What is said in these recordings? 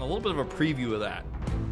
a little bit of a preview of that.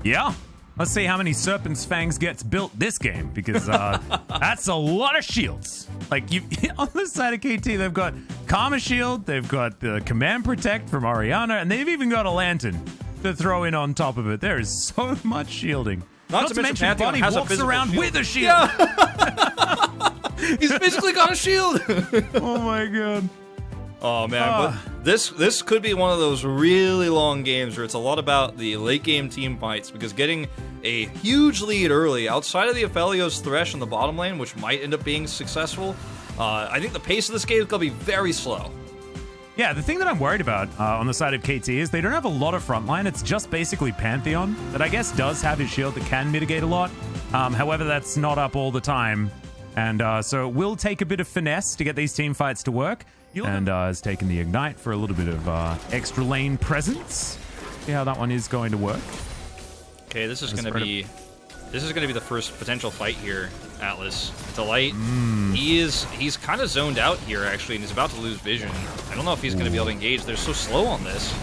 Yeah. Let's see how many Serpent's Fangs gets built this game, because that's a lot of shields. Like, you on the side of KT, they've got Karma Shield, they've got the Command Protect from Orianna, and they've even got a Lantern to throw in on top of it. There is so much shielding. Not to mention Bonnie has walks around shield. with a shield. Yeah. He's basically got a shield. Oh my god. Oh man, but this could be one of those really long games where it's a lot about the late game team fights, because getting a huge lead early outside of the Aphelios Thresh in the bottom lane, which might end up being successful, I think the pace of this game is going to be very slow. Yeah, the thing that I'm worried about on the side of KT is they don't have a lot of frontline. It's just basically Pantheon that I guess does have his shield that can mitigate a lot. However, that's not up all the time. And so it will take a bit of finesse to get these team fights to work. And has taken the Ignite for a little bit of extra lane presence. See how that one is going to work. Okay, this is going to be the first potential fight here, Atlas. Delight, he's kind of zoned out here, actually, and he's about to lose vision. I don't know if he's going to be able to engage. They're so slow on this.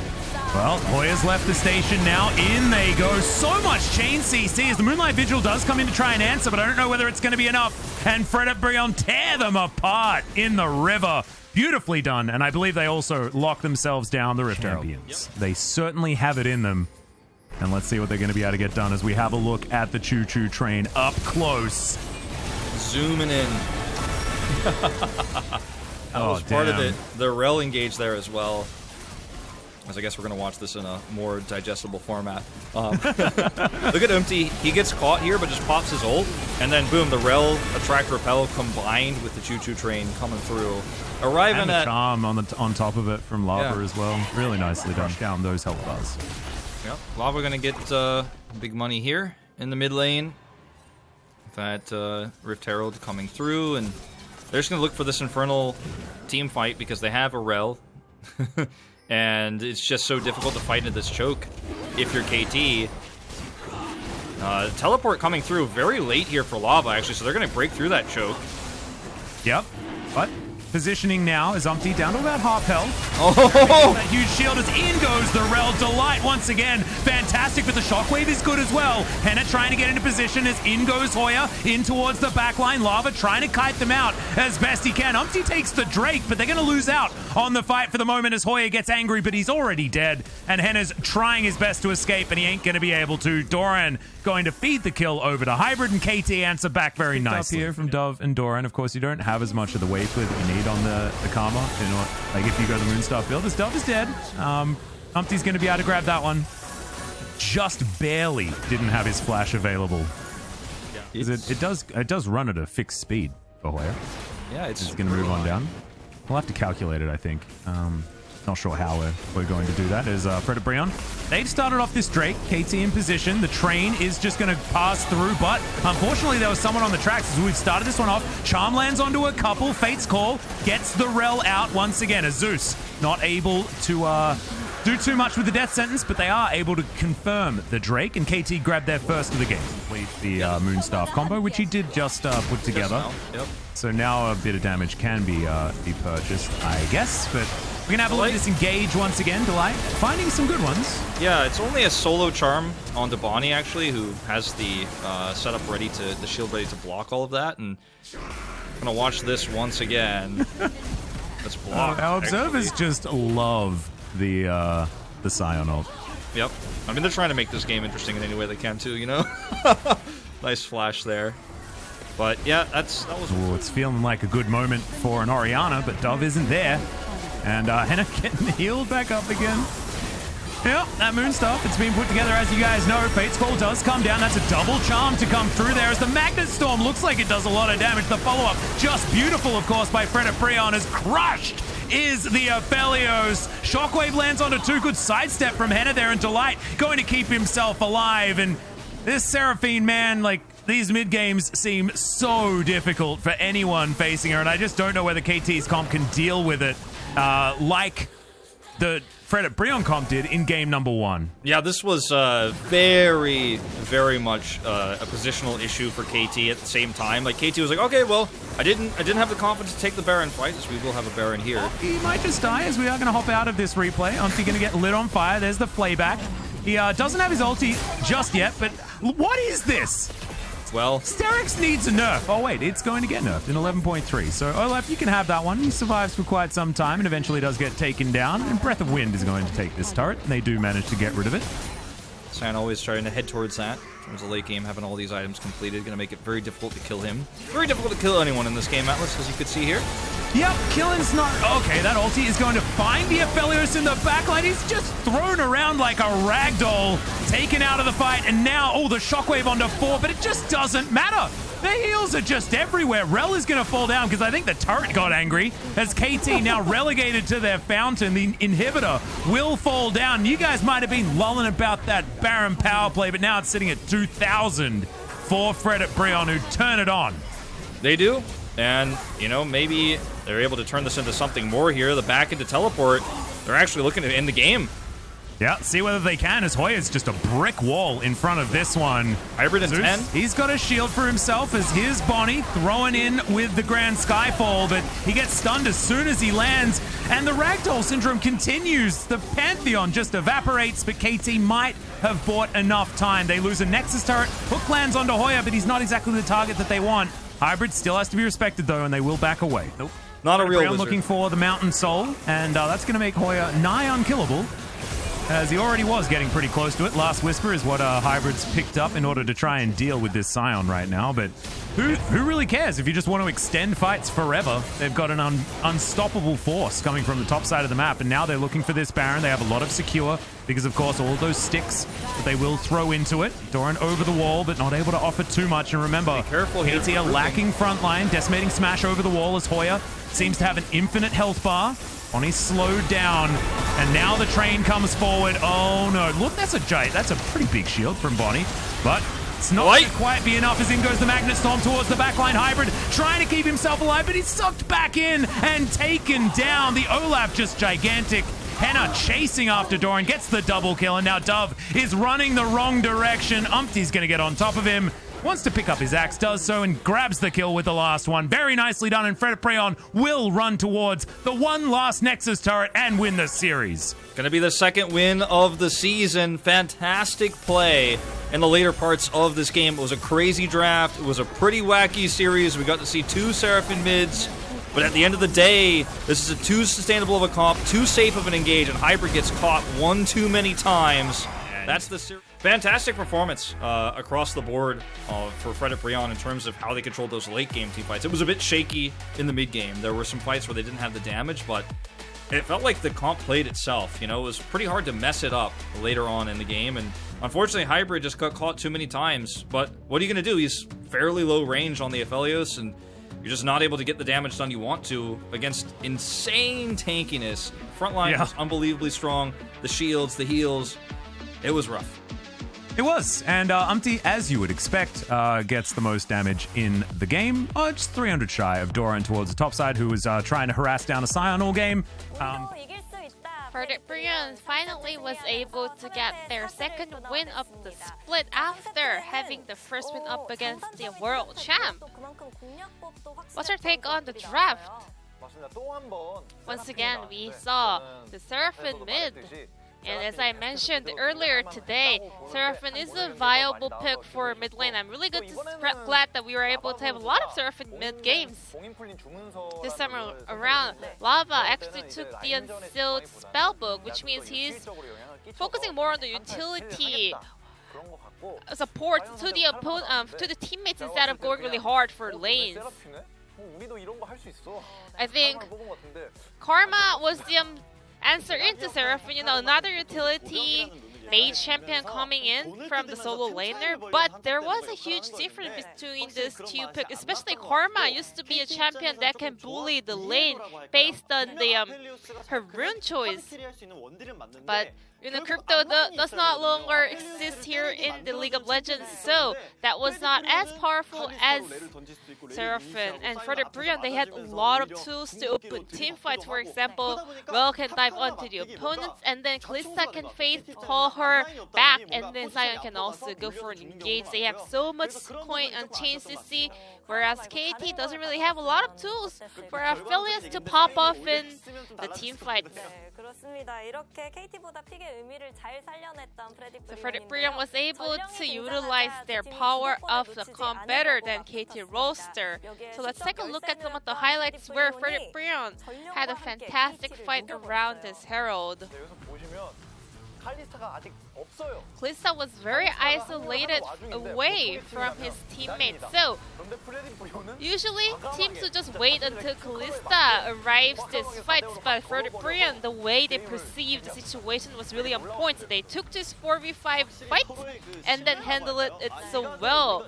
Well, Hoya's left the station now. In they go. So much chain CC as the Moonlight Vigil does come in to try and answer, but I don't know whether it's going to be enough. And Fred and Brion tear them apart in the river. Beautifully done, and I believe they also lock themselves down, the Rift Champions. Yep. They certainly have it in them. And let's see what they're going to be able to get done as we have a look at the choo-choo train up close. Zooming in. That was part of it. The Rel engage there as well. As I guess we're going to watch this in a more digestible format. Look at Umpty. He gets caught here, but just pops his ult. And then, boom, the Rel, Attract, Repel combined with the choo-choo train coming through. Arriving and the at charm on top of it from Lava as well. Really nicely done. Down those health bars. Yep. Lava going to get big money here in the mid lane. That Rift Herald coming through. And they're just going to look for this Infernal team fight because they have a Rel. And it's just so difficult to fight into this choke if you're KT. Teleport coming through very late here for Lava, actually, so they're going to break through that choke. Yep. But positioning now is Umpty down to about half health. Oh! That huge shield as in goes the Rel. Delight once again. Fantastic, but the Shockwave is good as well. Henna trying to get into position as in goes Hoya. In towards the backline. Lava trying to kite them out as best he can. Umpty takes the Drake, but they're going to lose out on the fight for the moment as Hoya gets angry, but he's already dead. And Henna's trying his best to escape, and he ain't going to be able to. Doran going to feed the kill over to Hybrid, and KT answer back very nicely. Up here from Dove and Doran. Of course, you don't have as much of the wave clear that you need on the Karma. You know, like if you go the Moonstar build, this Dove is dead. Umpty's going to be able to grab that one. Just barely didn't have his flash available. Yeah. It does run at a fixed speed for Hoya. Yeah, it's going to move on down. We'll have to calculate it, I think. Not sure how we're going to do that. There's Fred Brion. They've started off this Drake. KT in position. The train is just going to pass through, but unfortunately there was someone on the tracks as we've started this one off. Charm lands onto a couple. Fate's Call gets the Rel out once again. As Zeus not able to do too much with the death sentence, but they are able to confirm the Drake, and KT grabbed their first of the game. Complete the Moonstaff combo, which he did just put together. Yep. So now a bit of damage can be purchased, I guess, but we're going to have a look at this engage once again. Delight finding some good ones. Yeah, it's only a solo charm on Bonnie, actually, who has the setup ready the shield ready to block all of that, and I'm going to watch this once again. Let's block. Our observers just love the Scion ult. Yep. I mean, they're trying to make this game interesting in any way they can, too, you know? Nice flash there. But, yeah, that was... Ooh, it's feeling like a good moment for an Orianna, but Dove isn't there. And Henna getting healed back up again. Yep, that Moonstaff, it's been put together, as you guys know. Fate's Call does come down. That's a double charm to come through there as the Magnet Storm looks like it does a lot of damage. The follow-up, just beautiful, of course, by Fred Brion, is crushed is the Aphelios. Shockwave lands onto two. Good sidestep from Henna there, and Delight going to keep himself alive. And this Seraphine, man, like, these mid-games seem so difficult for anyone facing her, and I just don't know whether KT's comp can deal with it like the Fred Brion comp did in game number 1. Yeah, this was very, very much a positional issue for KT at the same time. Like, KT was like, okay, well, I didn't have the confidence to take the Baron fight, as we will have a Baron here. He might just die, as we are going to hop out of this replay. Umpty going to get lit on fire. There's the flayback. He doesn't have his ulti just yet, but what is this? Well, Sterix needs a nerf. Oh, wait, it's going to get nerfed in 11.3. So, Olaf, you can have that one. He survives for quite some time and eventually does get taken down. And Breath of Wind is going to take this turret, and they do manage to get rid of it. San always trying to head towards that. In terms of late game, having all these items completed, going to make it very difficult to kill him. Very difficult to kill anyone in this game, Atlas, as you could see here. Yep, killing's not... Okay, that ulti is going to find the Aphelios in the backline. He's just thrown around like a ragdoll, taken out of the fight, and now, oh, the shockwave onto 4, but it just doesn't matter. The heals are just everywhere. Rel is going to fall down because I think the turret got angry as KT now relegated to their fountain. The inhibitor will fall down. You guys might have been lulling about that Baron power play, but now it's sitting at 2,000 for Fred at Brion, who turn it on. They do. And, you know, maybe they're able to turn this into something more here. The back into teleport, they're actually looking to end the game. Yeah, see whether they can, as Hoya's just a brick wall in front of this one. Hybrid in 10. He's got a shield for himself as his Bonnie throwing in with the Grand Skyfall, but he gets stunned as soon as he lands, and the Ragdoll Syndrome continues. The Pantheon just evaporates, but KT might have bought enough time. They lose a Nexus turret. Hook lands onto Hoya, but he's not exactly the target that they want. Hybrid still has to be respected, though, and they will back away. Nope. Not a real Brown wizard. looking for the Mountain Soul, and that's going to make Hoya nigh unkillable, as he already was getting pretty close to it. Last Whisper is what Hybrid's picked up in order to try and deal with this Scion right now, but who really cares if you just want to extend fights forever? They've got an unstoppable force coming from the top side of the map, and now they're looking for this Baron. They have a lot of secure because, of course, all those sticks that they will throw into it. Doran over the wall, but not able to offer too much. And remember, be careful here. KT are lacking front line. Decimating Smash over the wall as Hoya seems to have an infinite health bar. Bonnie's slowed down, and now the train comes forward. Oh no, look, that's a pretty big shield from Bonnie, but it's not going to quite be enough as in goes the Magnet Storm towards the backline. Hybrid trying to keep himself alive, but he's sucked back in and taken down. The Olaf just gigantic. Henna chasing after Doran, gets the double kill, and now Dove is running the wrong direction. Umpty's going to get on top of him. Wants to pick up his axe, does so, and grabs the kill with the last one. Very nicely done, and Fred Preon will run towards the one last Nexus turret and win the series. Gonna be the second win of the season. Fantastic play in the later parts of this game. It was a crazy draft. It was a pretty wacky series. We got to see two Seraphim mids. But at the end of the day, this is a too sustainable of a comp, too safe of an engage, and Hybrid gets caught one too many times. That's the series. Fantastic performance across the board for Fred at Brion in terms of how they controlled those late game team fights. It was a bit shaky in the mid game. There were some fights where they didn't have the damage, but it felt like the comp played itself. You know, it was pretty hard to mess it up later on in the game, and unfortunately Hybrid just got caught too many times. But what are you going to do? He's fairly low range on the Aphelios, and you're just not able to get the damage done you want to against insane tankiness. Frontline was unbelievably strong. The shields, the heals, it was rough. It was, and Umpty, as you would expect, gets the most damage in the game. Just 300 shy of Doran towards the top side, who was trying to harass down a Scion all game. Brion finally was able to get their second win of the split after having the first win up against the world champ. What's your take on the draft? Once again, we saw the Seraphim mid. And as I mentioned earlier today, Seraphim is a viable pick for mid lane. I'm really glad that we were able to have a lot of Seraphim mid games. This time around, Lava actually took the Unsealed Spellbook, which means he's focusing more on the utility support to the teammates instead of going really hard for lanes. I think Karma was the answer into Seraphim, you know, another utility mage champion coming in from the solo laner, but there was a huge difference between these two picks, especially Karma used to be a champion that can bully the lane based on the her rune choice. But you know, crypto does not longer exist here in the League of Legends, so that was not as powerful as Seraphim. And for the Brion, they had a lot of tools to open teamfights. For example, Well can dive onto the opponents, and then Kalista can call her back, and then Scion can also go for an engage. They have so much coin and chain CC, whereas KT doesn't really have a lot of tools for Aphelios to pop off in the teamfights. 그렇습니다. 이렇게 KT보다 픽의 의미를 잘 살려냈던 So Frederick Brian was able to utilize their power of the comp better than KT roster. So let's take a look at some of the highlights where Frederick Brian had a fantastic fight around his Herald. Kalista was very isolated away from his teammates, so usually teams would just wait until Kalista arrives this fight, but for the Brian, the way they perceived the situation was really on point. So they took this 4v5 fight and then handled it so well.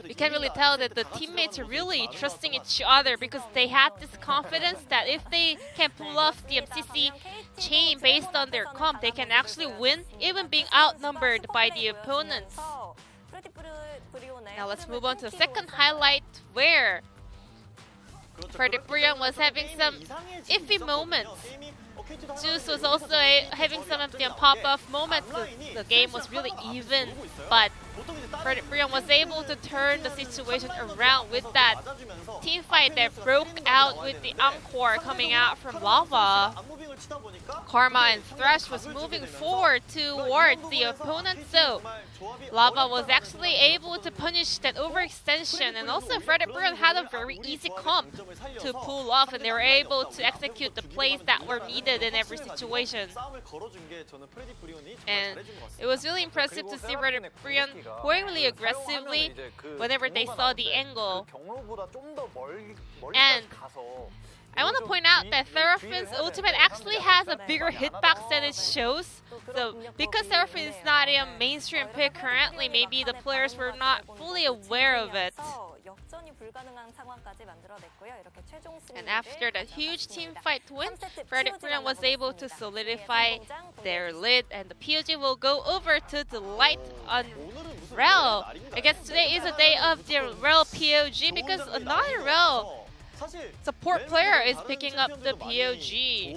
You can really tell that the teammates are really trusting each other because they had this confidence that if they can pull off the MCC chain based on their comp, they can actually win, even being outnumbered by the opponents. Now let's move on to the second highlight where Frederick Brian was having some iffy moments. Juice was also having some of the pop-off moments. The game was really even, but Frederick Brian was able to turn the situation around with that team fight that broke out with the Encore coming out from Lava. Karma and Thresh was moving forward towards the opponent, so Lava was actually able to punish that overextension, and also Frederick Brian had a very easy comp to pull off, and they were able to execute the plays that were needed in every situation. And it was really impressive to see Frederick Brian going really aggressively whenever they saw the angle. And I want to point out that Seraphine's ultimate actually has a bigger hitbox than it shows. So because Seraphine is not a mainstream pick currently, maybe the players were not fully aware of it. And after that huge team fight win, Frederick Brian was able to solidify their lead, and the POG will go over to Delight on Rel. I guess today is a day of the Rel POG because another Rel support player is picking up the POG.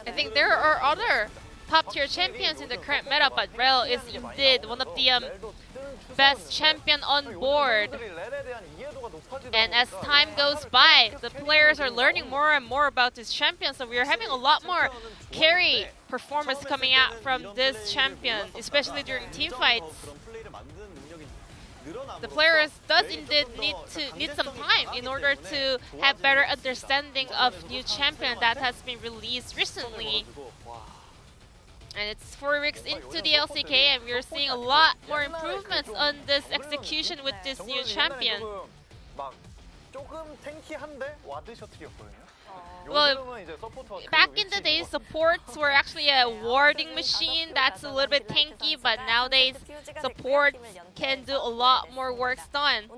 I think there are other top-tier champions in the current meta, but Rel is indeed one of the best champion on board. And as time goes by, the players are learning more and more about this champion, so we are having a lot more carry performance coming out from this champion, especially during team fights. The players does indeed need some time in order to have better understanding of new champion that has been released recently. And it's 4 weeks into the LCK, and we're seeing a lot more improvements on this execution with this new champion. Well, back in the day, supports were actually a warding machine that's a little bit tanky, but nowadays, support can do a lot more work done.